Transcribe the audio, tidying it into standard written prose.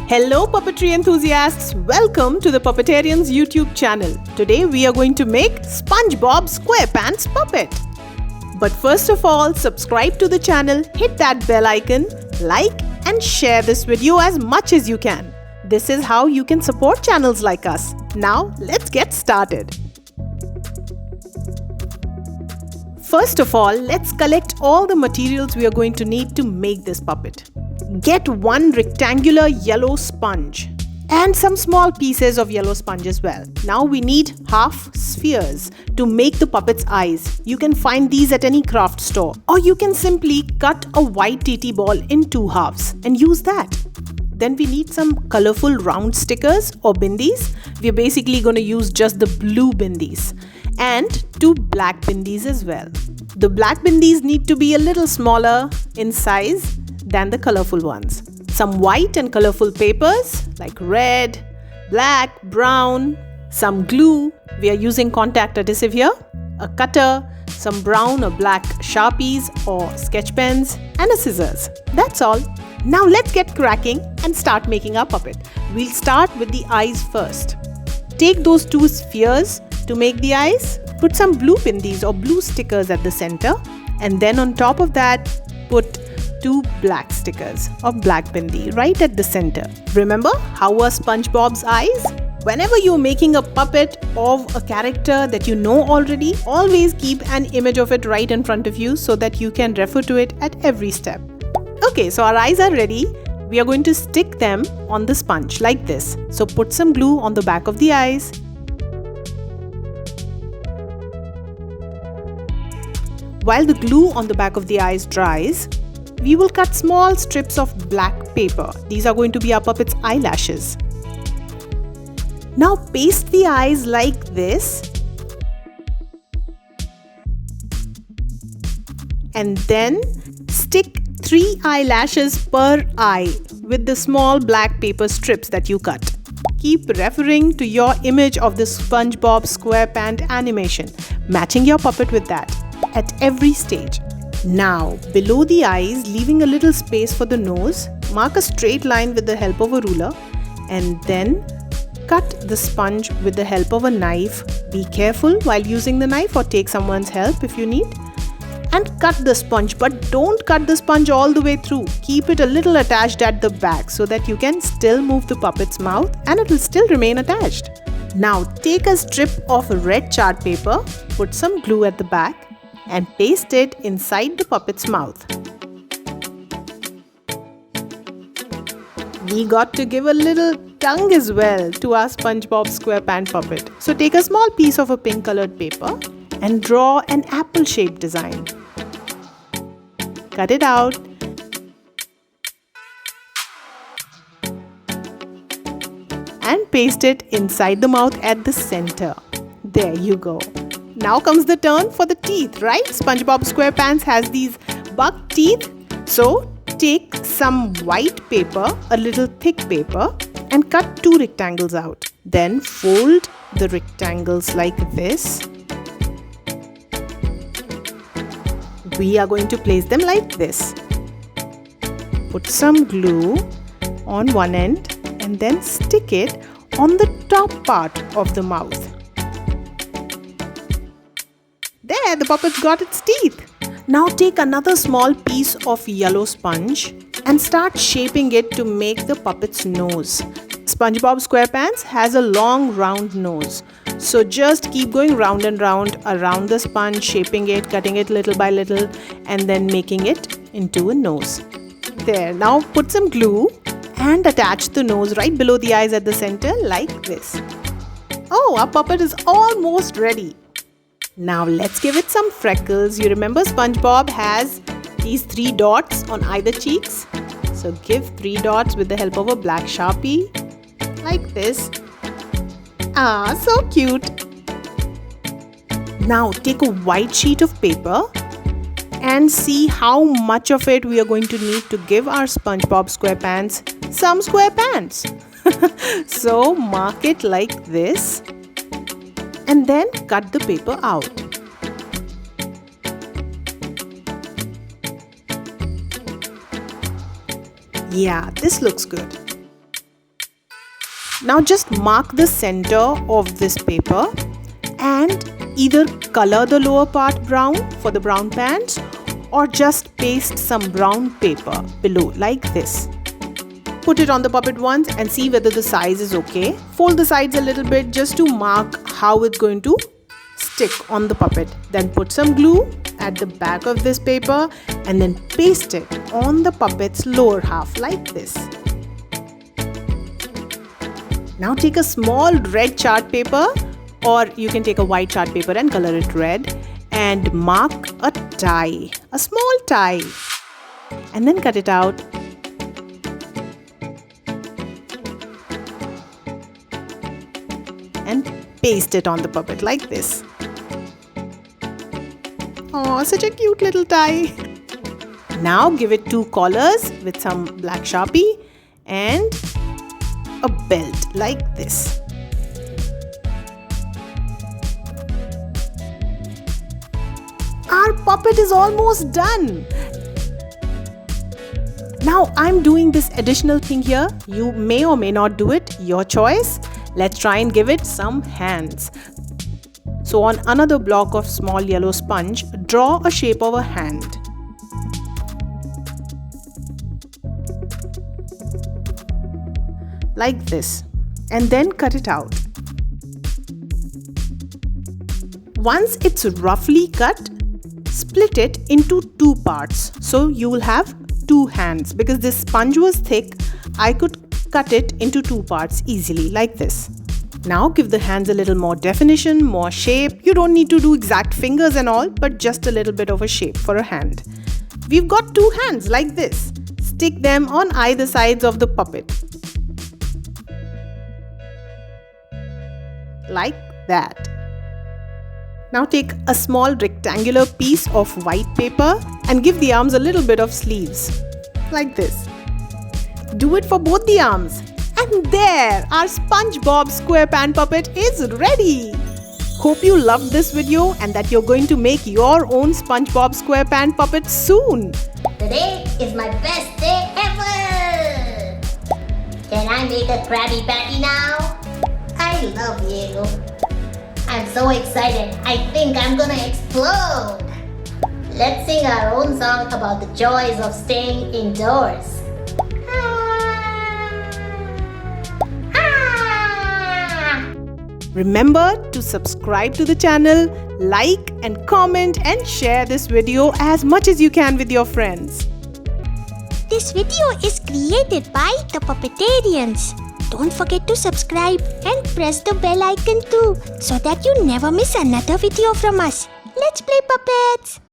Hello puppetry enthusiasts, welcome to the Puppetarians YouTube channel. Today we are going to make SpongeBob SquarePants puppet. But first of all, subscribe to the channel, hit that bell icon, like and share this video as much as you can. This is how you can support channels like us. Now let's get started. First of all, let's collect all the materials we are going to need to make this puppet. Get one rectangular yellow sponge and some small pieces of yellow sponge as well. Now we need half spheres to make the puppet's eyes. You can find these at any craft store, or you can simply cut a white TT ball in two halves and use that. Then we need some colorful round stickers or bindis. We're basically going to use just the blue bindis and two black bindis as well. The black bindis need to be a little smaller in size than the colorful ones. Some white and colorful papers like red, black, brown, some glue. We are using contact adhesive here, a cutter, some brown or black Sharpies or sketch pens, and a scissors. That's all. Now let's get cracking and start making our puppet. We'll start with the eyes first. Take those two spheres to make the eyes. Put some blue bindis or blue stickers at the center, and then on top of that put two black stickers or black bindi right at the center. Remember how are SpongeBob's eyes? Whenever you're making a puppet of a character that you know already, always keep an image of it right in front of you so that you can refer to it at every step. Okay, so our eyes are ready. We are going to stick them on the sponge like this. So put some glue on the back of the eyes. While the glue on the back of the eyes dries, we will cut small strips of black paper. These are going to be our puppet's eyelashes. Now paste the eyes like this. And then stick 3 eyelashes per eye with the small black paper strips that you cut. Keep referring to your image of the SpongeBob SquarePants animation, matching your puppet with that at every stage. Now, below the eyes, leaving a little space for the nose, mark a straight line with the help of a ruler and then cut the sponge with the help of a knife. Be careful while using the knife or take someone's help if you need. And cut the sponge, but don't cut the sponge all the way through. Keep it a little attached at the back so that you can still move the puppet's mouth and it will still remain attached. Now, take a strip of red chart paper, put some glue at the back and paste it inside the puppet's mouth. We got to give a little tongue as well to our SpongeBob SquarePants puppet. So take a small piece of a pink colored paper and draw an apple-shaped design. Cut it out. And paste it inside the mouth at the center. There you go. Now comes the turn for the teeth, right? SpongeBob SquarePants has these buck teeth. So take some white paper, a little thick paper, and cut 2 rectangles out. Then fold the rectangles like this. We are going to place them like this. Put some glue on one end and then stick it on the top part of the mouth. There, the puppet's got its teeth. Now take another small piece of yellow sponge and start shaping it to make the puppet's nose. SpongeBob SquarePants has a long round nose. So just keep going round and round around the sponge, shaping it, cutting it little by little, and then making it into a nose. There, now put some glue and attach the nose right below the eyes at the center like this. Oh, our puppet is almost ready. Now let's give it some freckles. You remember SpongeBob has these 3 dots on either cheeks. So give 3 dots with the help of a black Sharpie like this. Ah, so cute. Now take a white sheet of paper and see how much of it we are going to need to give our SpongeBob SquarePants some SquarePants. So mark it like this. And then cut the paper out. Yeah, this looks good. Now just mark the center of this paper and either color the lower part brown for the brown pants or just paste some brown paper below like this. Put it on the puppet once and see whether the size is okay. Fold the sides a little bit just to mark how it's going to stick on the puppet. Then put some glue at the back of this paper and then paste it on the puppet's lower half like this. Now take a small red chart paper, or you can take a white chart paper and color it red, and mark a tie, a small tie, and then cut it out. And paste it on the puppet like this. Oh, such a cute little tie. Now give it 2 collars with some black Sharpie and a belt like this. Our puppet is almost done. Now I'm doing this additional thing here. You may or may not do it, your choice. Let's try and give it some hands. So on another block of small yellow sponge, draw a shape of a hand. Like this, and then cut it out. Once it's roughly cut, split it into 2 parts. So you will have 2 hands. Because this sponge was thick, I could cut it into 2 parts easily like this. Now give the hands a little more definition, more shape. You don't need to do exact fingers and all, but just a little bit of a shape for a hand. We've got 2 hands like this. Stick them on either sides of the puppet. Like that. Now take a small rectangular piece of white paper and give the arms a little bit of sleeves. Like this. Do it for both the arms. And there, our SpongeBob SquarePants puppet is ready. Hope you loved this video and that you're going to make your own SpongeBob SquarePants puppet soon. Today is my best day ever! Can I make a Krabby Patty now? I love you. I'm so excited. I think I'm gonna explode. Let's sing our own song about the joys of staying indoors. Remember to subscribe to the channel, like and comment and share this video as much as you can with your friends. This video is created by the Puppetarians. Don't forget to subscribe and press the bell icon too so that you never miss another video from us. Let's play puppets!